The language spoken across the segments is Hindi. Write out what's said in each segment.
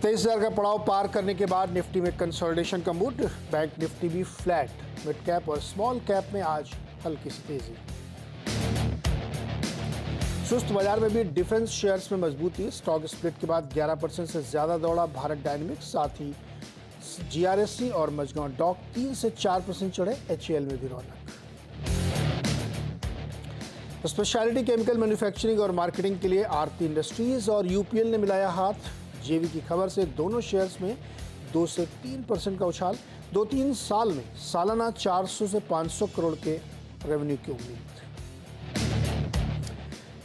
23,000 का पड़ाव पार करने के बाद निफ्टी में कंसोलिडेशन का मूड। बैंक निफ्टी भी फ्लैट, मिड कैप और स्मॉल कैप में आज हल्की सी तेजी। सुस्त बाजार में भी डिफेंस शेयर्स में मजबूती। स्टॉक स्प्लिट के बाद 11% से ज्यादा दौड़ा भारत डायनेमिक्स, साथ ही जीआरएससी और मझगांव डॉक 3 से 4% चढ़े। एचएएल में भी रौनक। स्पेशलिटी केमिकल मैन्युफैक्चरिंग और मार्केटिंग के लिए आरती इंडस्ट्रीज और यूपीएल ने मिलाया हाथ। जेवी की खबर से दोनों शेयर्स में 2 से 3% का उछाल। 2-3 साल में सालाना 400 से 500 करोड़ के रेवेन्यू की उम्मीद।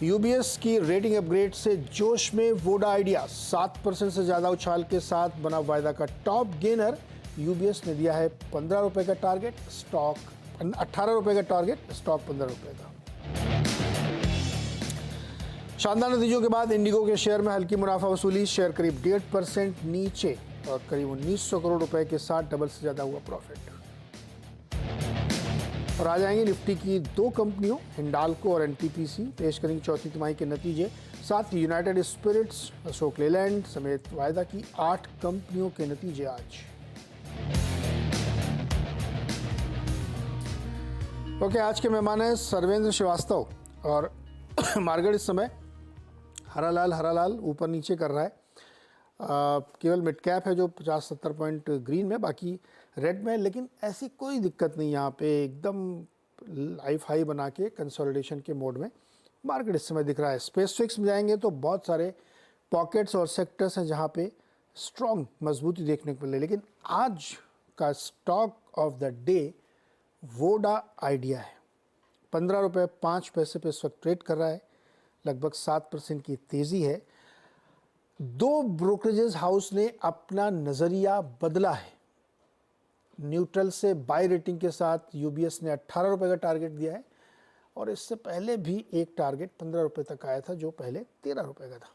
यूबीएस की रेटिंग अपग्रेड से जोश में वोडा आइडिया, 7% से ज्यादा उछाल के साथ बना वायदा का टॉप गेनर। यूबीएस ने दिया है 15 रुपए का टारगेट, स्टॉक 18 रुपए का टारगेट, स्टॉक 15 रुपए का। शानदार नतीजों के बाद इंडिगो के शेयर में हल्की मुनाफा वसूली। शेयर करीब 1.5% नीचे और करीब 1900 करोड़ रुपए के साथ डबल से ज्यादा हुआ प्रॉफिट। और आ जाएंगे निफ्टी की 2 कंपनियों हिंडाल्को और एनटीपीसी पेश करेंगी चौथी तिमाही के नतीजे। साथ ही यूनाइटेड स्पिरिट्स, अशोक लेलैंड समेत वायदा की 8 कंपनियों के नतीजे आज। ओके, आज के मेहमान हैं सर्वेंद्र श्रीवास्तव और मार्केट इस समय हरा लाल ऊपर नीचे कर रहा है। केवल मिड कैप है जो 50-70 पॉइंट ग्रीन में, बाकी रेड में, लेकिन ऐसी कोई दिक्कत नहीं। यहाँ पे एकदम लाइफ हाई बना के कंसोलिडेशन के मोड में मार्केट इस समय दिख रहा है। स्पेसिफिक्स में जाएंगे तो बहुत सारे पॉकेट्स और सेक्टर्स हैं जहाँ पे स्ट्रॉन्ग मजबूती देखने को मिले। लेकिन आज का stock of the day Voda idea है। 15 रुपये 5 पैसे पे इस वक्त ट्रेड कर रहा है, लगभग 7% की तेज़ी है। 2 ब्रोकरेजेस हाउस ने अपना नज़रिया बदला है। न्यूट्रल से बाय रेटिंग के साथ यूबीएस ने 18 रुपये का टारगेट दिया है और इससे पहले भी एक टारगेट 15 रुपये तक आया था जो पहले 13 रुपये का था।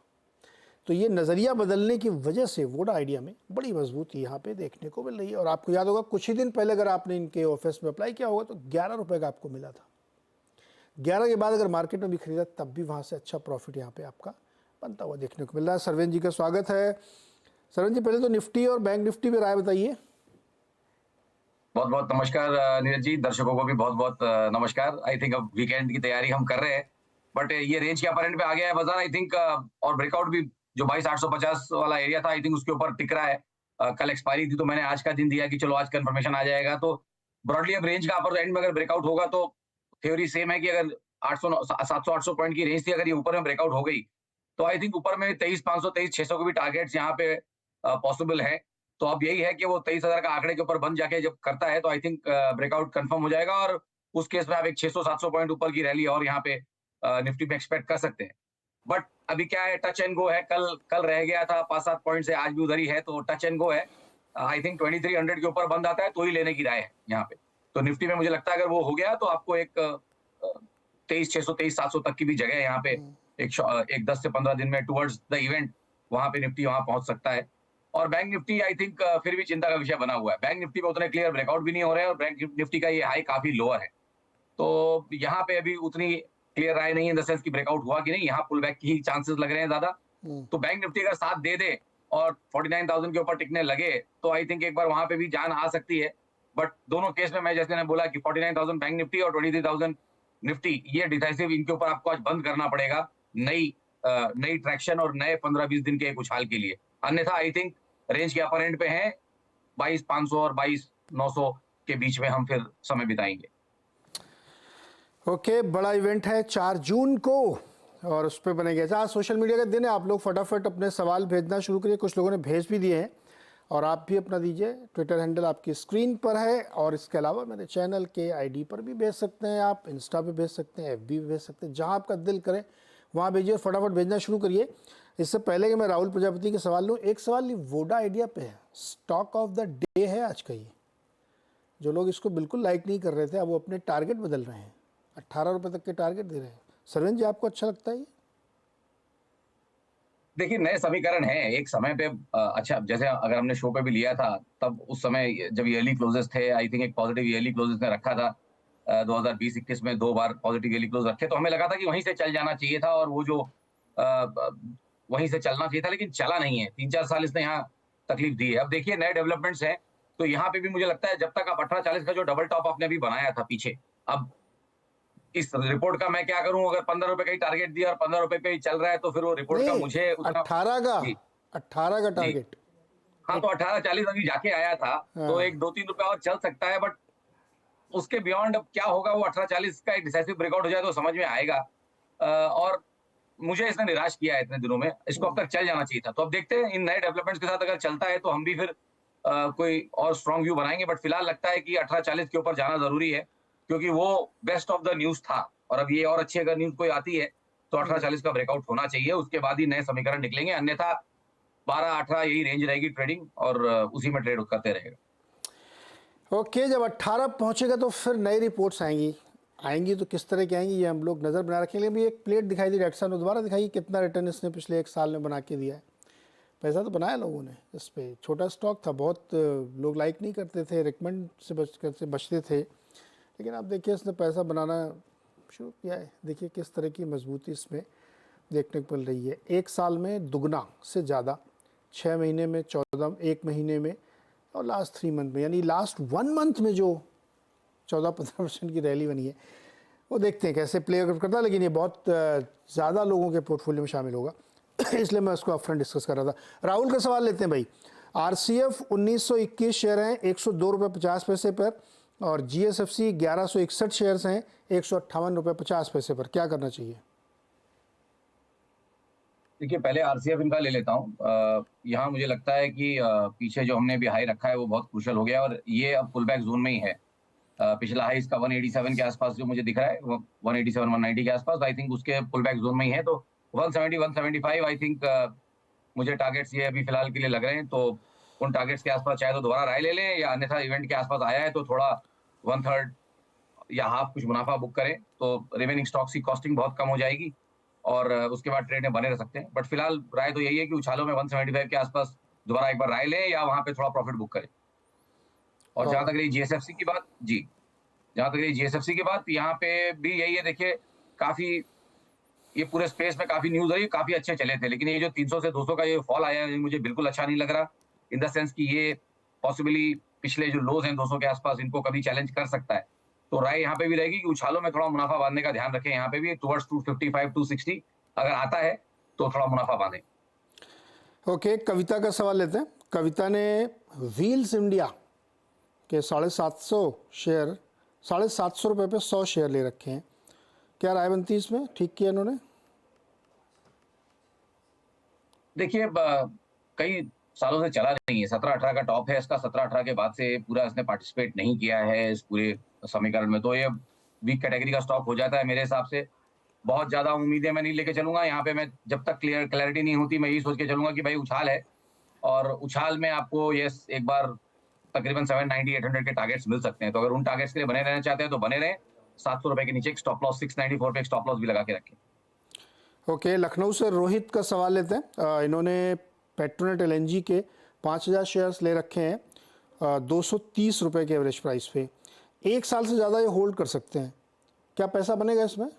तो ये नज़रिया बदलने की वजह से वोडा आइडिया में बड़ी मजबूती यहाँ पे देखने को मिल रही है। और आपको याद होगा कुछ ही दिन पहले अगर आपने इनके ऑफिस में अप्लाई किया होगा तो 11 रुपये का आपको मिला था। 11 के बाद अगर मार्केट में भी खरीदा तब भी वहाँ से अच्छा प्रॉफिट यहाँ पे आपका बनता हुआ देखने को मिल रहा है। सरवेंद्र जी का स्वागत है। सरवेंद्र जी, पहले तो निफ्टी और बैंक निफ्टी पे राय बताइए। बहुत बहुत नमस्कार नीरज जी, दर्शकों को भी बहुत बहुत नमस्कार। आई थिंक अब वीकेंड की तैयारी हम कर रहे हैं, बट ये रेंज के अपर एंड पे आ गया है बाजार आई थिंक, और ब्रेकआउट भी जो 22,850 वाला एरिया था आई थिंक उसके ऊपर टिक रहा है। कल एक्सपायरी थी तो मैंने आज का दिन दिया कि चलो आज कंफर्मेशन आ जाएगा। तो ब्रॉडली अब रेंज का अपर एंड में अगर ब्रेकआउट होगा तो थ्योरी सेम है कि अगर 700-800 पॉइंट की रेंज थी, अगर ये ऊपर में ब्रेकआउट हो गई तो आई थिंक ऊपर में 23,500 23,600 के भी टारगेट्स यहाँ पे पॉसिबल है। तो अब यही है कि वो 23,000 का आंकड़े के ऊपर बंद जाके जब करता है तो आई थिंक ब्रेकआउट कंफर्म हो जाएगा और उस केस में आप एक 600-700 पॉइंट ऊपर की रैली और यहाँ पे निफ्टी में एक्सपेक्ट कर सकते हैं। बट अभी क्या है, टच एंड गो है। कल कल रह गया था 5-7 पॉइंट से, आज भी उधर ही है, तो टच एंड गो है। आई थिंक 2300 के ऊपर बंद आता है तो ही लेने की राय है यहाँ पे। तो निफ्टी में मुझे लगता है अगर वो हो गया तो आपको एक 23,600 23,700 तक की भी जगह है यहाँ पे। एक 10 से 15 दिन में टुवर्ड्स द इवेंट वहां पे निफ्टी वहां पहुंच सकता है। और बैंक निफ्टी आई थिंक फिर भी चिंता का विषय बना हुआ है। बैंक निफ्टी पे उतने क्लियर ब्रेकआउट भी नहीं हो रहे हैं और बैंक निफ्टी का ये हाई काफी लोअर है। तो यहाँ पे अभी उतनी क्लियर राय नहीं है इन द सेंस की ब्रेकआउट हुआ कि नहीं, यहाँ पुल बैक की ही चांसेस लग रहे हैं ज्यादा। तो बैंक निफ्टी अगर साथ दे दे और 49,000 के ऊपर टिकने लगे तो आई थिंक एक बार वहां पे भी जान आ सकती है। बट दोनों केस में मैं जैसे ने बोला कि 49,000 बैंक निफ्टी और 23,000 निफ्टी, ये डिसाइसिव, इनके ऊपर आपको आज बंद करना पड़ेगा नई ट्रैक्शन और नए 15-20 दिन के एक उछाल के लिए। अन्यथा आई थिंक रेंज के अपर एंड पे हैं 22,500 और 22,900 के बीच में हम फिर समय बिताएंगे। ओके, बड़ा इवेंट है 4 जून को और उस पर बनेगा। आज सोशल मीडिया का दिन है, आप लोग फटाफट अपने सवाल भेजना शुरू करिए। कुछ लोगों ने भेज भी दिए हैं और आप भी अपना दीजिए। ट्विटर हैंडल आपकी स्क्रीन पर है और इसके अलावा मेरे चैनल के आईडी पर भी भेज सकते हैं, आप इंस्टा पे भेज सकते हैं, एफबी पे भेज सकते हैं, जहां आपका दिल करे वहां भेजिए। फटाफट भेजना शुरू करिए। इससे पहले कि मैं राहुल प्रजापति के सवाल लूँ, एक सवाल ये वोडा आइडिया पे है, स्टॉक ऑफ द डे है आज का। ये जो लोग इसको बिल्कुल लाइक नहीं कर रहे थे अब वो अपने टारगेट बदल रहे हैं, 18 रुपये तक के टारगेट दे रहे हैं। सरवेंद्र जी, आपको अच्छा लगता है ये? देखिए, नए समीकरण है एक समय पे। अच्छा, जैसे अगर हमने शो पे भी लिया था तब उस समय जब ईयरली क्लोजेस थे, आई थिंक एक पॉजिटिव ईयरली क्लोजेस ने रखा था। 2020-21 में 2 बार पॉजिटिव ईयरली क्लोज रखे तो हमें लगा था कि वहीं से चल जाना चाहिए था और वो जो वहीं से चलना चाहिए था, लेकिन चला नहीं है। 3-4 साल इसने यहाँ तकलीफ दी है। अब देखिए नए डेवलपमेंट्स हैं, तो यहाँ पे भी मुझे लगता है जब तक आप 18-40 का जो डबल टॉप आपने अभी बनाया था पीछे, अब इस रिपोर्ट का मैं क्या करूँ, अगर ₹15 का ही टारगेट दिया और ₹15 पे ही चल रहा है, तो फिर वो रिपोर्ट का नहीं, मुझे उतना 18 का, जी, 18 का जी। टारगेट। हाँ, एक तो 18-40 अभी जाके आया था, तो हाँ, एक 2-3 रुपए और चल सकता है, बट उसके बियॉन्ड अब क्या होगा, वो 18-40 का एक डिसाइसिव ब्रेकआउट हो जाए तो समझ में आएगा। और मुझे इसने निराश किया है इतने दिनों में, इसको अब तक चल जाना चाहिए था। तो अब देखते हैं इन नए डेवलपमेंट्स के साथ अगर चलता है तो हम भी फिर कोई और स्ट्रॉन्ग व्यू बनाएँगे, बट फिलहाल लगता है कि 18-40 के ऊपर जाना ज़रूरी है, क्योंकि वो बेस्ट ऑफ द न्यूज़ था। और अब ये और अच्छी अगर न्यूज़ कोई आती है, तो हुँ। 18-40 का ब्रेकआउट होना चाहिए, उसके बाद ही नए समीकरण निकलेंगे, अन्यथा 12-18 यही रेंज रहेगी ट्रेडिंग, और उसी में ट्रेड करते रहेगा। ओके, जब 18 पहुंचेगा तो फिर नई रिपोर्ट्स आएंगी। आएंगी तो किस तरह की आएंगी, ये हम लोग नज़र बना रखेंगे। अभी एक प्लेट दिखाई दी डॉक्टर साहब ने, दोबारा दिखाई कितना रिटर्न इसने पिछले 1 साल में बना के दिया है। पैसा तो बनाया लोगों ने इस पे। छोटा स्टॉक था, बहुत लोग लाइक नहीं करते थे, रिकमेंड से बचते थे, लेकिन आप देखिए इसने पैसा बनाना शुरू किया है। देखिए किस तरह की मजबूती इसमें देखने को मिल रही है। 1 साल में दुगना से ज़्यादा, 6 महीने में 14, 1 महीने में, और लास्ट 3 मंथ में, यानी लास्ट 1 मंथ में जो 14-15% की रैली बनी है, वो देखते हैं कैसे प्ले आउट करता है। लेकिन ये बहुत ज़्यादा लोगों के पोर्टफोलियो में शामिल होगा, इसलिए मैं उसको अपफ्रंट डिस्कस कर रहा था। राहुल का सवाल लेते हैं भाई। आरसीएफ 1921 शेयर हैं ₹102.50 पर, और जीएसएफसी 1161 शेयर्स हैं ₹158.50 पर। क्या करना चाहिए? देखिए पहले आरसीएफ इनका ले लेता हूँ। यहाँ मुझे लगता है कि पीछे जो हमने अभी हाई रखा है वो बहुत क्रूशियल हो गया, और ये अब पुल बैक जोन में ही है। पिछला हाई इसका 187 के आसपास जो मुझे दिख रहा है, वो 187 190 के आसपास, आई थिंक उसके पुल बैक जोन में ही है। तो 170 175 आई थिंक मुझे टारगेट्स ये अभी फिलहाल के लिए लग रहे हैं। तो उन टारगेट्स के आसपास चाहे तो दोबारा राय ले लें, या अन्यथा इवेंट के आसपास आया है तो थोड़ा 1/3 या हाफ कुछ मुनाफा बुक करें, तो रिमेनिंग स्टॉक्स की कॉस्टिंग बहुत कम हो जाएगी, और उसके बाद ट्रेड में बने रह सकते हैं। बट फिलहाल राय तो यही है कि उछालों में 175 के आसपास दोबारा एक बार राय लें, या वहां पे थोड़ा प्रॉफिट बुक करें। और जहां और तक रही जीएसएफसी की बात, जी, जहां तक रही जीएसएफसी की बात, यहाँ पे भी यही है। देखिए काफी ये पूरे स्पेस में काफी न्यूज रही, काफी अच्छे चले थे, लेकिन ये जो 300 से 200 का ये फॉल आया है, ये मुझे बिल्कुल अच्छा नहीं लग रहा, इन द सेंस कि ये पॉसिबली पिछले जो लोज हैं 200 के आसपास, इनको कभी चैलेंज कर सकता है। तो राय यहाँ पे भी रहेगी कि उछालों में थोड़ा मुनाफा बांधने का ध्यान रखें, यहाँ पे भी टुवर्ड्स 255 260 अगर आता है तो थोड़ा मुनाफा बांधें। ओके, कविता का सवाल लेते हैं। कविता ने व्हील्स इंडिया के 750 शेयर, ₹750 पे 100 शेयर ले रखे हैं। क्या राय बनती है इसमें? ठीक किया इन्होंने? देखिए कई सालों से चला नहीं है, 17-18 का टॉप है इसका, 17-18 के बाद से पूरा इसने पार्टिसिपेट नहीं किया है इस पूरे समीकरण में, तो ये वीक कैटेगरी का स्टॉक हो जाता है मेरे हिसाब से। बहुत ज्यादा उम्मीदें मैं नहीं लेके चलूंगा यहाँ पे। मैं जब तक क्लैरिटी नहीं होती, मैं यही सोच के चलूंगा कि भाई उछाल है, और उछाल में आपको ये एक बार तकरीबन 790 800 के टारगेट्स मिल सकते हैं। तो अगर उन टारगेट्स के लिए बने रहना चाहते हैं तो बने रहें। ₹700 के नीचे एक स्टॉप लॉस, 694 पे एक स्टॉप लॉस भी लगा के रखें। ओके, लखनऊ से रोहित का सवाल लेते हैं। इन्होंने पेट्रोनेट एलएनजी के 5000 शेयर्स ले रखे हैं ₹230 के एवरेज प्राइस पे। 1 साल से ज़्यादा ये होल्ड कर सकते हैं। क्या पैसा बनेगा इसमें?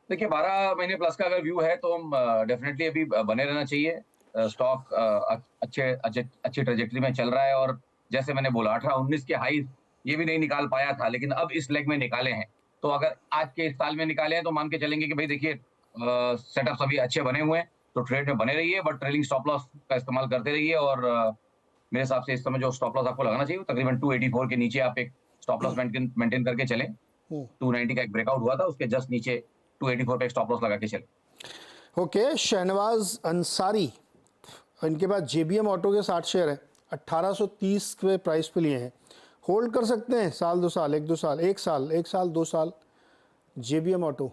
देखिए 12 महीने प्लस का अगर व्यू है तो डेफिनेटली अभी बने रहना चाहिए। स्टॉक अच्छे अच्छे अच्छी ट्रेजेक्टरी में चल रहा है, और जैसे मैंने बोला 18-19 के हाई ये भी नहीं निकाल पाया था, लेकिन अब इस लेग में निकाले हैं। तो अगर आज के इस साल में निकाले हैं तो मान के चलेंगे कि भाई देखिए सेटअप्स अभी अच्छे बने हुए हैं, तो ट्रेड में बने रहिए, बट ट्रेलिंग स्टॉप लॉस का इस्तेमाल करते रहिए। और मेरे हिसाब से इस समय जो स्टॉप लॉस आपको लगाना चाहिए वो तकरीबन 284 के नीचे आप एक स्टॉप लॉस मेंटेन करके चलें। 290 का एक ब्रेकआउट हुआ था, उसके जस्ट नीचे 284 पे एक स्टॉप लॉस लगा के चले। ओके, शहनवाज अंसारी, इनके पास जेबीएम ऑटो के 60 शेयर हैं, 1830 के प्राइस पे लिए हैं। होल्ड कर सकते हैं साल 2 साल, 1-2 साल, 1 साल 2 साल जेबीएम ऑटो?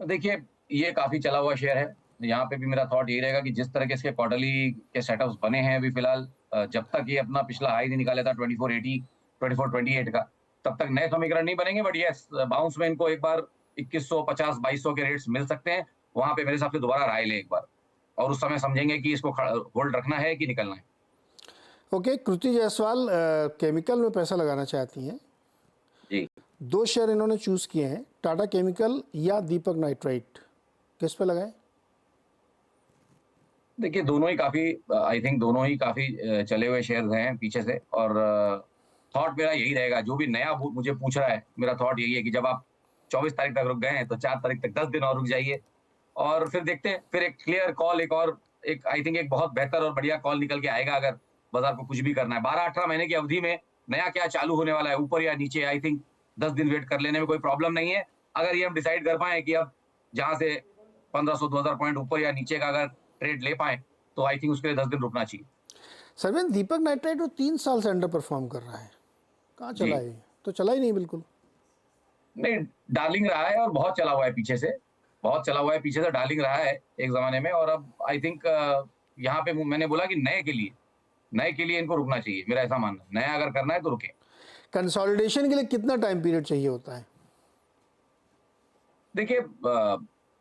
देखिए ये काफी चला हुआ शेयर है। यहाँ पे भी मेरा थॉट यही रहेगा कि जिस तरह के इसके क्वार्टरली के सेटअप्स बने हैं अभी फिलहाल, जब तक ये अपना पिछला हाई नहीं निकाले था 2480 2428 का, तब तक नए समीकरण नहीं बनेंगे। बट यस, बाउंस में इनको एक बार 2150 2200 के रेट्स मिल सकते हैं। वहां पे मेरे हिसाब से दोबारा राय ले एक बार, और उस समय समझेंगे कि इसको होल्ड रखना है कि निकलना है। ओके, कृति जायसवाल केमिकल में पैसा लगाना चाहती हैं। जी। 2 शेयर इन्होंने चूज़ किए हैं, टाटा केमिकल या दीपक नाइट्राइट, किस पे लगाएं? देखिए दोनों ही काफ़ी आई थिंक दोनों ही काफ़ी चले हुए शेयर्स हैं पीछे से और थॉट मेरा यही रहेगा, जो भी नया मुझे पूछ रहा है, मेरा थॉट यही है कि जब आप 24 तारीख तक रुक गए हैं, तो 4 तारीख तक 10 दिन और रुक जाइए और फिर देखते हैं, फिर एक क्लियर कॉल एक आई थिंक एक बहुत बेहतर और बढ़िया कॉल निकल के आएगा अगर बाज़ार को कुछ भी करना है। 12-18 महीने की अवधि में नया क्या चालू होने वाला है, ऊपर या नीचे, आई थिंक 10 दिन वेट कर लेने में कोई प्रॉब्लम नहीं है। अगर ये हम डिसाइड कर पाएँ कि अब जहाँ से 1500-2000 पॉइंट ऊपर या नीचे का अगर ट्रेड ले पाएँ, तो आई थिंक उसके लिए 10 दिन रुकना चाहिए। सर्वेंद्र, दीपक नाइट्राइट वो 3 साल से अंडर परफॉर्म कर रहा है, कहाँ जी। चला है? तो चला ही नहीं बिल्कुल। नहीं, डार्लिंग रहा है और बहुत चला हुआ है पीछे से, बहुत चला हुआ है पीछे से, डार्लिंग रहा है एक ज़माने में और अब आई थिंक यहाँ पे मैंने बोला कि नए के लिए इनको रुकना चाहिए, मेरा ऐसा मानना है। नया अगर करना है तो रुकें। कंसोलिडेशन के लिए कितना टाइम पीरियड चाहिए होता है? देखिए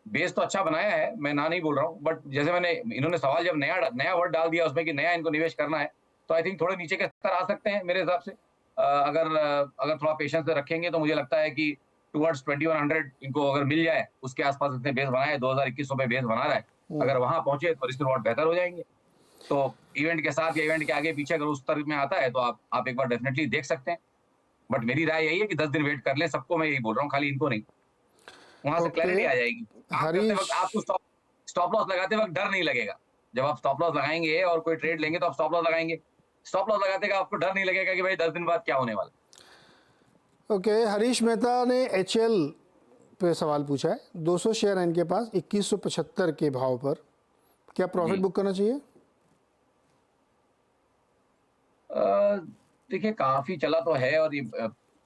बेस तो अच्छा बनाया है, मैं ना नहीं बोल रहा हूँ, बट जैसे इन्होंने सवाल जब नया वर्ड डाल दिया उसमें कि नया इनको निवेश करना है, तो आई थिंक थोड़े नीचे के स्तर आ सकते हैं मेरे हिसाब से। अगर थोड़ा पेशेंस से रखेंगे तो मुझे लगता है कि टुवर्ड्स 2100 इनको अगर मिल जाए, उसके आसपास इसने बेस बनाया है, 2021 पे बेस बना रहा है, अगर वहां पहुंचे तो रिस्क रिवॉर्ड बेहतर हो जाएंगे। तो इवेंट के साथ या इवेंट के आगे पीछे अगर उस स्तर में आता है तो आप एक बार डेफिनेटली देख सकते हैं, बट मेरी राय यही है कि 10 दिन वेट कर लें, सबको मैं यही बोल रहा हूँ, खाली इनको नहीं। वहां से क्लैरिटी आ जाएगी। काम करते हरीश, वक्त आपको स्टॉप लॉस लगाते वक्त डर नहीं लगेगा। जब आप स्टॉप लॉस लगाएंगे और कोई ट्रेड लेंगे तो आप स्टॉप लॉस लगाएंगे, स्टॉप लॉस लगाते का आपको डर नहीं लगेगा कि भाई 10 दिन बाद क्या होने वाला। ओके, हरीश मेहता ने एचएल पे सवाल पूछा है। 200 शेयर है इनके पास 2175 के भाव पर, क्या प्रॉफिट जी। बुक करना चाहिए? देखिए काफी चला तो है और ये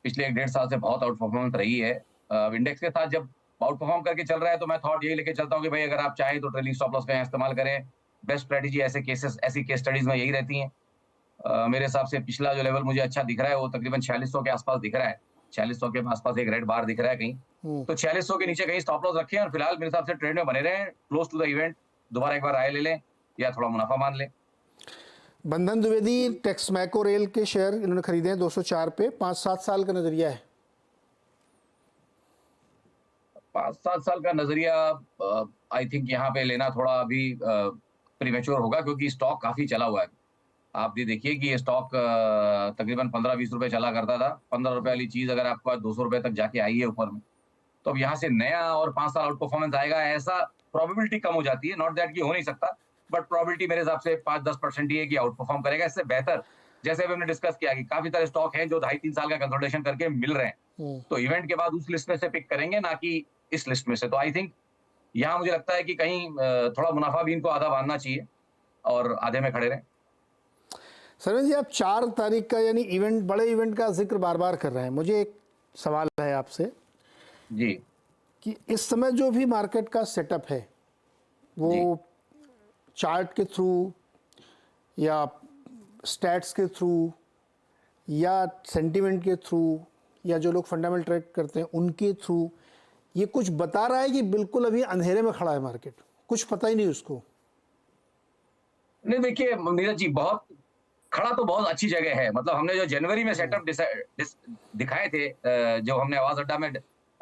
पिछले 1-1.5 साल से बहुत आउट परफॉर्मेंस रही है। इंडेक्स के साथ जब आउट परफॉर्म करके चल रहा है तो मैं थॉट यही लेके चलता हूँ कि भाई अगर आप चाहें तो ट्रेलिंग स्टॉप लॉस का यहाँ इस्तेमाल करें। बेस्ट स्ट्रेटेजी ऐसी केस स्टडीज में यही रहती हैं। मेरे हिसाब से पिछला जो लेवल मुझे अच्छा दिख रहा है वो तकरीबन 4600 के आसपास दिख रहा है। 4600 के आसपास एक रेड बार दिख रहा है कहीं, तो 4600 के नीचे कहीं स्टॉप लॉस रखें और फिलहाल मेरे हिसाब से ट्रेड में बने रहें, क्लोज टू द इवेंट दोबारा एक बार राय ले लें या थोड़ा मुनाफा मान लें। बंधन द्विवेदी टेक्समैको रेल के शेयर इन्होंने खरीदे हैं 204 पे, 5-7 साल का नजरिया है। 5-7 साल का नजरिया आई थिंक यहाँ पे लेना थोड़ा अभी प्रीमेच्योर होगा, क्योंकि स्टॉक काफी चला हुआ है। आप भी देखिए कि ये स्टॉक तकरीबन 15-20 रुपए चला करता था। 15 रुपए वाली चीज अगर आपको 200 रुपए तक जाके आई है ऊपर में, तो अब यहाँ से नया और 5 साल आउट परफॉर्मेंस आएगा, ऐसा प्रोबेबिलिटी कम हो जाती है। नॉट दैट कि हो नहीं सकता, बट प्रोबेबिलिटी मेरे हिसाब से 5-10% ही है कि आउट परफॉर्म करेगा। इससे बेहतर, जैसे अभी हमने डिस्कस किया कि काफी सारे स्टॉक हैं जो 2.5-3 साल का कंसोलिडेशन करके मिल रहे हैं, तो इवेंट के बाद उस लिस्ट में से पिक करेंगे, ना कि इस लिस्ट में से। तो आई थिंक यहाँ मुझे लगता है कि कहीं थोड़ा मुनाफा भी इनको आधा बांधना चाहिए और आधे में खड़े रहें। सरवेंद्र जी, आप 4 तारीख का यानी इवेंट, बड़े इवेंट का जिक्र बार बार कर रहे हैं। मुझे एक सवाल है आपसे जी कि इस समय जो भी मार्केट का सेटअप है वो चार्ट के थ्रू या स्टैट्स के थ्रू या सेंटिमेंट के थ्रू या जो लोग फंडामेंटल ट्रेड करते हैं उनके थ्रू ये कुछ बता रहा है कि बिल्कुल अभी अंधेरे में खड़ा है मार्केट, कुछ पता ही नहीं उसको? नहीं, देखिए नीरज जी, बहुत खड़ा तो बहुत अच्छी जगह है। मतलब हमने जो जनवरी में सेटअप दिखाए थे, जो हमने आवाज अड्डा में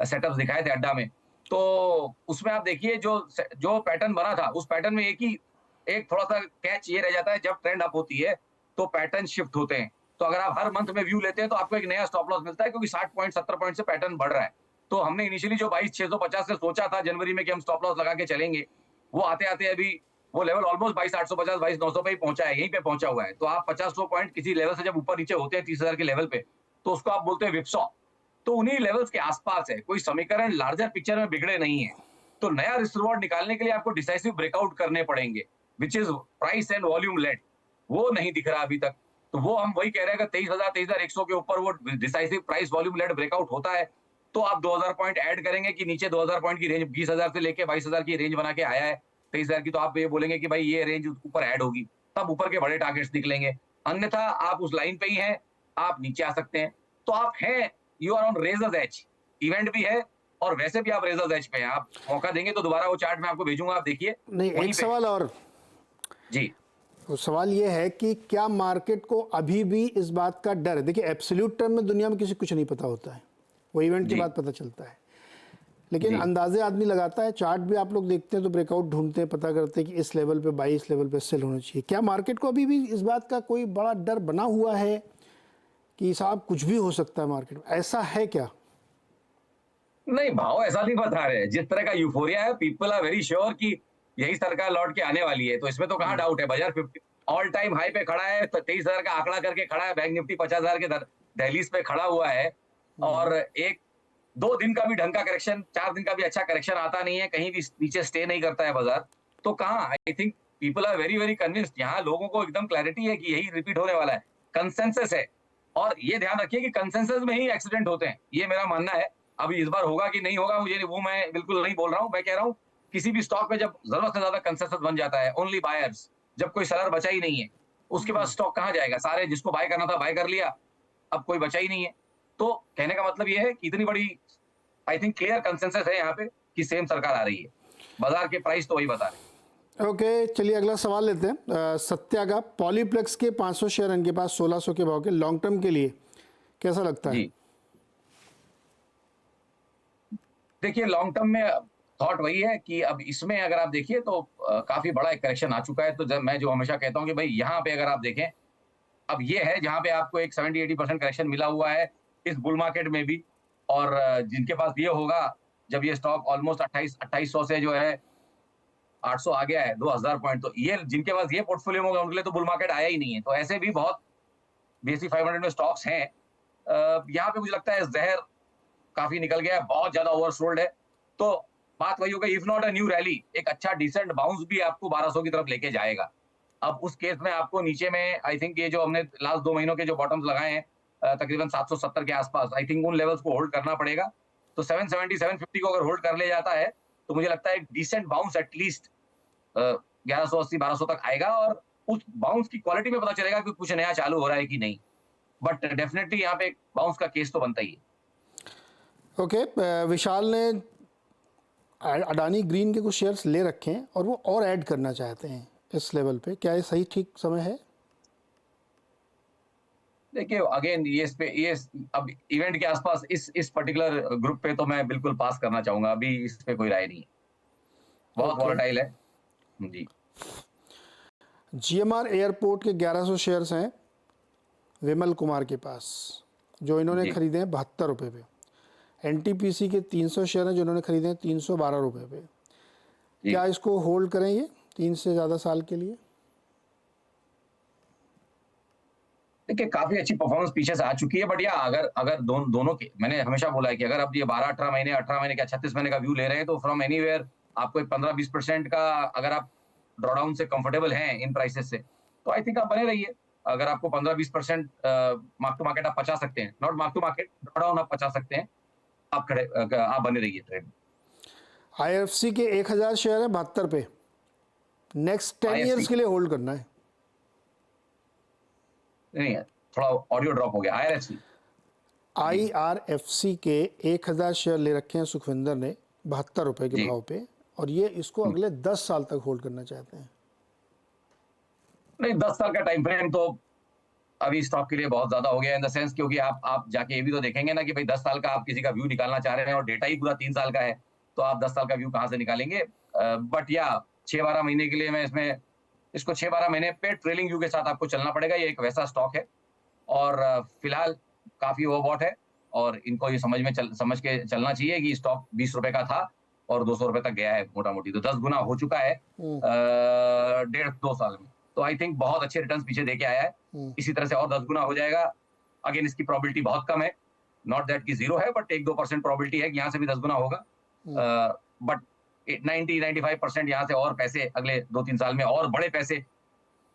सेटअप्स दिखाए थे अड्डा में, तो उसमें आप देखिए जो पैटर्न बना था, उस पैटर्न में एक थोड़ा सा कैच ये रह जाता है, जब ट्रेंड अप होती है तो पैटर्न शिफ्ट होते हैं। तो अगर आप हर मंथ में व्यू लेते हैं तो आपको एक नया स्टॉप लॉस मिलता है, क्योंकि 60 पॉइंट 70 पॉइंट से पैटर्न बढ़ रहा है। तो हमने इनिशियली जो 22,650 से सोचा था जनवरी में कि हम स्टॉप लॉस लगा के चलेंगे, वो आते आते अभी वो लेवल ऑलमोस्ट 22,850 22,900 पे ही पहुंचा है, यहीं पे पहुंचा हुआ है। तो आप 50-100 पॉइंट किसी लेवल से जब ऊपर नीचे होते हैं 30,000 के लेवल पे, तो उसको आप बोलते हैं विपसॉ। तो उन्हीं लेवल्स के आसपास है, कोई समीकरण लार्जर पिक्चर में बिगड़े नहीं है। तो नया रिस्क रिवॉर्ड निकालने के लिए आपको डिसाइसिव ब्रेकआउट करने पड़ेंगे, which is price and volume led. वो नहीं दिख रहा अभी तक। तो वो हम वही कह रहे हैं कि 23,000 23,100 के ऊपर वो decisive price volume led breakout होता है, तो आप 2,000 पॉइंट ऐड करेंगे कि नीचे 2,000 पॉइंट की रेंज 20,000 से लेके 22,000 की रेंज बना के आया है 23,000 की, तो आप ये बोलेंगे कि भाई ये रेंज ऊपर ऐड होगी, तब ऊपर के बड़े टारगेट्स निकलेंगे। अन्यथा आप उस लाइन पे ही हैं, आप नीचे आ सकते हैं। तो आप हैं, you are on razor's edge. Event भी है और वैसे भी आप रेजर्स एज पे हैं। आप मौका देंगे तो दोबारा वो चार्ट मैं आपको भेजूंगा, आप देखिए। नहीं, एक सवाल और जी तो सवाल ये है कि क्या मार्केट को अभी भी इस बात का डर है? देखिए एब्सोल्यूट टर्म में दुनिया में किसी कुछ नहीं पता होता है, वो इवेंट के बाद पता चलता है। लेकिन जी अंदाजे आदमी लगाता है, चार्ट भी आप लोग देखते हैं तो ब्रेकआउट ढूंढते हैं, पता करते हैं कि इस लेवल पे बाई, इस लेवल पे सेल होना चाहिए। क्या मार्केट को अभी भी इस बात का कोई बड़ा डर बना हुआ है कि साहब कुछ भी हो सकता है मार्केट में, ऐसा है क्या? नहीं, भाव ऐसा नहीं बता रहे। जिस तरह का यूफोरिया है, पीपल आर वेरी श्योर कि यही सरकार लौट के आने वाली है, तो इसमें तो कहाँ डाउट है। बाजार 50 ऑल टाइम हाई पे खड़ा है, तो 23,000 का आंकड़ा करके खड़ा है। बैंक निफ्टी 50,000 के दहलीज पे खड़ा हुआ है। और एक 2 दिन का भी ढंग का करेक्शन, 4 दिन का भी अच्छा करेक्शन आता नहीं है, कहीं भी नीचे स्टे नहीं करता है बाजार। तो कहाँ, I think people are very very convinced. यहाँ लोगों को एकदम क्लैरिटी है कि यही रिपीट होने वाला है, कंसेंसस है। और ये ध्यान रखिए कि कंसेंसस में ही एक्सीडेंट होते हैं, ये मेरा मानना है। अभी इस बार होगा कि नहीं होगा, मुझे वो मैं बिल्कुल नहीं बोल रहा हूं। मैं कह रहा हूं किसी भी स्टॉक में जब जरूरत से ज्यादा कंसेंसस बन जाता है, ओनली बायर्स, जब कोई सेलर बचा ही नहीं है, उसके बाद स्टॉक कहां जाएगा? सारे जिसको बाय करना था बाय कर लिया, अब कोई बचा ही नहीं है। तो कहने का मतलब ये है कि इतनी बड़ी, आई थिंक क्लियर कंसेंसस है यहाँ पे कि सेम सरकार आ रही है। बाजार के प्राइस तो वही बता रहे हैं। ओके, चलिए अगला सवाल लेते हैं। सत्या का, पॉलीप्लेक्स के 500 शेयर इनके पास 1600 के भाव के, लॉन्ग टर्म के लिए कैसा लगता है? जी देखिए, लॉन्ग टर्म में थॉट वही है कि अब इसमें अगर आप देखिए तो काफी बड़ा एक करेक्शन आ चुका है। तो जब मैं जो हमेशा कहता हूँ कि भाई यहाँ पे अगर आप देखें, अब ये है जहां पे आपको एक 70-80% करेक्शन मिला हुआ है इस बुल मार्केट में भी। और जिनके पास ये होगा, जब ये स्टॉक ऑलमोस्ट 2800 से जो है 800 आ गया है, 2000 पॉइंट, तो ये जिनके पास ये पोर्टफोलियो होगा उनके लिए तो बुल मार्केट आया ही नहीं है। तो ऐसे भी बहुत BSE 500 में स्टॉक्स हैं। यहाँ पे मुझे लगता है जहर काफी निकल गया है, बहुत ज्यादा ओवरसोल्ड है। तो बात वही होगा, if not a new rally, एक अच्छा डिसेंट बाउंस भी आपको 1200 की तरफ लेके जाएगा। अब उस केस में आपको नीचे में, आई थिंक ये जो हमने लास्ट 2 महीनों के जो बॉटम्स लगाए हैं, तकरीबन 770 के आसपास, आई थिंक उन लेवल्स को होल्ड करना पड़ेगा। तो 770 750 को अगर होल्ड कर ले जाता है तो मुझे लगता है एक डिसेंट बाउंस एटलीस्ट 1180 1200 तक आएगा। और उस बाउंस की क्वालिटी में पता चलेगा कि कुछ नया चालू हो रहा है कि नहीं। बट डेफिनेटली यहाँ पे एक बाउंस का केस तो बनता ही है। ओके, विशाल ने अडानी ग्रीन के कुछ शेयर्स ले रखे हैं और वो और ऐड करना चाहते हैं इस लेवल पे, क्या ये सही ठीक समय है? देखिए अगेन ये अब इवेंट के आसपास इस पर्टिकुलर ग्रुप पे तो मैं बिल्कुल पास करना चाहूंगा। अभी इस पे कोई राय नहीं है, बहुत ओके, वॉलेटाइल है। जी GMR एयरपोर्ट के 1100 शेयर्स हैं विमल कुमार के पास, जो इन्होंने जी खरीदे हैं 72 रुपये पे। NTPC के 300 शेयर हैं जो इन्होंने खरीदे हैं 312 रुपये पे। जी क्या इसको होल्ड करें ये 3 से ज़्यादा साल के लिए? देखिए, काफी अच्छी परफॉर्मेंस पीछे से आ चुकी है। बट या अगर अगर दोनों के, मैंने हमेशा बोला है कि अगर आप ये 18 महीने क्या 36 महीने का व्यू ले रहे हैं, तो फ्रॉम एनीवेयर आपको एक 15-20% का, अगर आप ड्रॉडाउन से कंफर्टेबल हैं इन प्राइसेस से, तो आई थिंक आप बने रहिए। अगर आपको 15-20% मार्क टू मार्केट आप बचा सकते हैं, not mark to market, drawdown आप बचा सकते हैं, आप बने रहिए ट्रेड। IFC के 1000 शेयर है 72 पे, नेक्स्ट 10 IFC ईयर्स के लिए होल्ड करना है। नहीं है, थोड़ा ऑडियो ड्रॉप हो गया। IRFC जी IRFC के 1000 शेयर ले रखे हैं सुखविंदर ने 72 रुपये के जी भाव पे, और ये इसको अगले 10 साल तक होल्ड करना चाहते हैं। नहीं, 10 साल का टाइम फ्रेम तो अभी स्टॉक के लिए बहुत ज्यादा हो गया, इन द सेंस क्योंकि आप जाके ये भी तो देखेंगे ना कि भाई 10 साल का आप किसी का व्यू निकालना चाह रहे हैं और डेटा ही पूरा 3 साल का है, तो आप 10 साल का व्यू कहाँ से निकालेंगे? बट या 6-12 महीने के लिए मैं इसको 6-12 महीने पे ट्रेलिंग व्यू के साथ आपको चलना पड़ेगा। ये एक वैसा स्टॉक है। और फिलहाल काफी ओवरबॉट है, और इनको ये समझ के चलना चाहिए कि स्टॉक 20 रुपए का था और 200 रुपए तक गया है मोटा मोटी, तो 10 गुना हो चुका है 1.5-2 साल में। तो आई थिंक बहुत अच्छे रिटर्न्स पीछे देके आया है। इसी तरह से और 10 गुना हो जाएगा। अगेन इसकी प्रोबेबिलिटी बहुत कम है, नॉट दैट की जीरो है, बट 1-2% प्रोबेबिलिटी है कि यहाँ से भी 10 गुना होगा। बट 90-95% यहाँ से और पैसे अगले 2-3 साल में, और बड़े पैसे,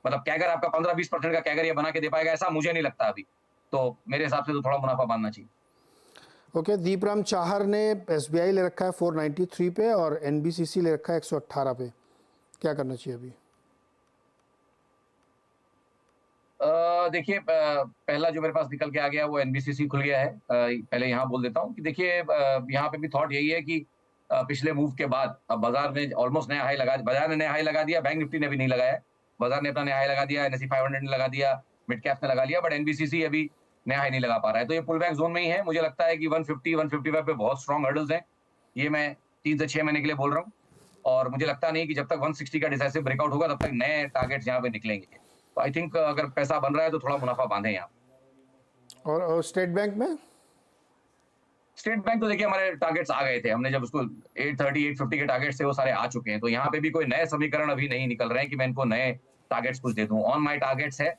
मतलब कैगर आपका 15-20% का कैगर ये बना के दे पाएगा, ऐसा मुझे नहीं लगता अभी। तो मेरे हिसाब से तो थोड़ा मुनाफा मानना चाहिए। ओके, दीपराम चाहर ने SBI ले रखा है 493 पे और NBCC ले रखा है 118 पे, क्या करना चाहिए अभी? देखिए, पहला जो मेरे पास निकल के आ गया वो NBCC खुल गया है। पहले यहाँ बोल देता हूँ कि देखिए, यहाँ पे भी थॉट यही है कि पिछले मूव के बाद अब बाजार ने ऑलमोस्ट नया हाई लगा दिया। बैंक निफ्टी ने भी नहीं लगाया, बाजार ने अपना नया हाई लगा दिया, NSE 500 ने लगा दिया, मिड कैप ने लगा लिया, बट NBCC अभी नया हाई नहीं लगा पा रहा है। तो ये पुल बैक जोन में ही है। मुझे लगता है कि 150-155 पे बहुत स्ट्रॉन्ग हर्डल्स हैं। ये मैं 3 से 6 महीने के लिए बोल रहा हूँ और मुझे लगता नहीं कि जब तक 160 का डिसाइसिव ब्रेकआउट होगा तब तक नए टारगेट्स यहाँ पे निकलेंगे। तो आई थिंक अगर पैसा बन रहा है तो थोड़ा मुनाफा बांधे यहाँ। और स्टेट बैंक में? स्टेट बैंक तो देखिए हमारे टारगेट्स आ गए थे, हमने जब उसको 830 850 के टारगेट्स थे वो सारे आ चुके हैं, तो यहाँ पे भी कोई नए समीकरण अभी नहीं निकल रहे हैं कि मैं इनको नए टारगेट्स कुछ दे दूं। ऑन माई टारगेट्स है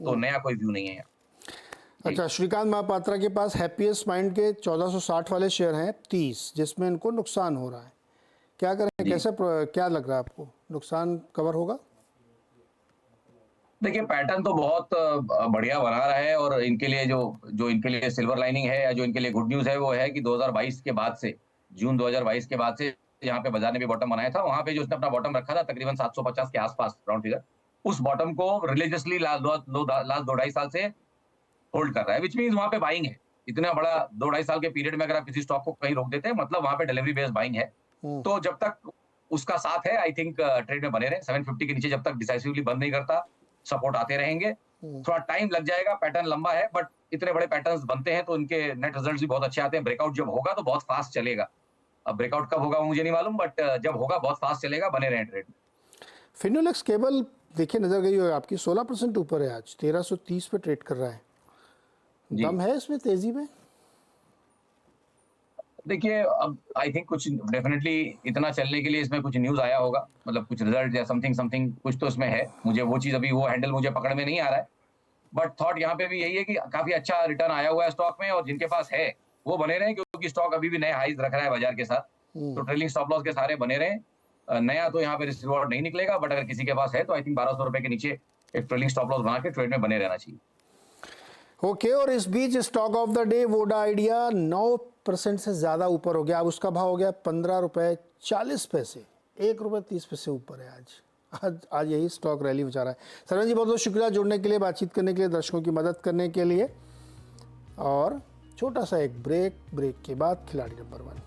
तो नया कोई व्यू नहीं है यहाँ। अच्छा, श्रीकांत महापात्रा के पास हैप्पीएस्ट माइंड के 1460 वाले शेयर हैं 30, जिसमें इनको नुकसान हो रहा है, क्या करें? कैसे क्या लग रहा है आपको, नुकसान कवर होगा? देखिए पैटर्न तो बहुत बढ़िया बना रहा है और इनके लिए जो इनके लिए सिल्वर लाइनिंग है या जो इनके लिए गुड न्यूज है वो है कि 2022 के बाद से, जून 2022 के बाद से यहाँ पे बाजार ने भी बॉटम बनाया था, वहां पे जो उसने अपना बॉटम रखा था तकरीबन 750 के आसपास राउंड फिगर, उस बॉटम को रिलीजियसली लास्ट 2-2.5 साल से होल्ड कर रहा है, विच मीन्स वहां पे बाइंग है। इतना बड़ा 2-2.5 साल के पीरियड में अगर आप किसी स्टॉक को कहीं रोक देते हैं मतलब वहां पे डिलीवरी बेस्ड बाइंग है। तो जब तक उसका साथ है आई थिंक ट्रेड में बने रहे। 750 के नीचे जब तक डिसाइसिवली बंद नहीं करता सपोर्ट आते रहेंगे। थोड़ा टाइम लग जाएगा, पैटर्न लंबा है, बट इतने बड़े पैटर्न्स बनते हैं तो इनके नेट रिजल्ट्स भी बहुत अच्छे आते हैं। ब्रेकआउट जब होगा तो बहुत फास्ट चलेगा। अब ब्रेकआउट कब होगा वो मुझे नहीं मालूम, बट जब होगा बहुत फास्ट चलेगा, बने रहें ट्रेड में। फिनोलेक्स केबल देखिए नजर गई हो आपकी, 16% ऊपर है आज, 1330 पे ट्रेड कर रहा है। दम है इसमें तेजी में? देखिए अब आई थिंक कुछ डेफिनेटली इतना चलने के लिए इसमें कुछ न्यूज आया होगा, मतलब कुछ रिजल्ट या समथिंग समथिंग कुछ तो इसमें है। मुझे वो चीज अभी वो हैंडल मुझे पकड़ में नहीं आ रहा है, बट थॉट यहाँ पे भी यही है कि काफी अच्छा रिटर्न आया हुआ है स्टॉक में और जिनके पास है वो बने रहे क्योंकि स्टॉक अभी भी नए हाईज रख रहा है बाजार के साथ। तो ट्रेलिंग स्टॉप लॉस के सारे बने रहे। नया तो यहाँ पे रिस्क रिवॉर्ड नहीं निकलेगा, बट अगर किसी के पास है तो आई थिंक 1200 रुपए के नीचे एक ट्रेलिंग स्टॉप लॉस बना के ट्रेड में बने रहना चाहिए। ओके और इस बीच stock of the day Voda Idea 9% से ज़्यादा ऊपर हो गया। अब उसका भाव हो गया 15 रुपये 40 पैसे, 1 रुपये 30 पैसे ऊपर है आज यही स्टॉक रैली बचा रहा है। सरवन जी बहुत बहुत शुक्रिया जुड़ने के लिए, बातचीत करने के लिए, दर्शकों की मदद करने के लिए। और छोटा सा एक ब्रेक के बाद खिलाड़ी नंबर 1।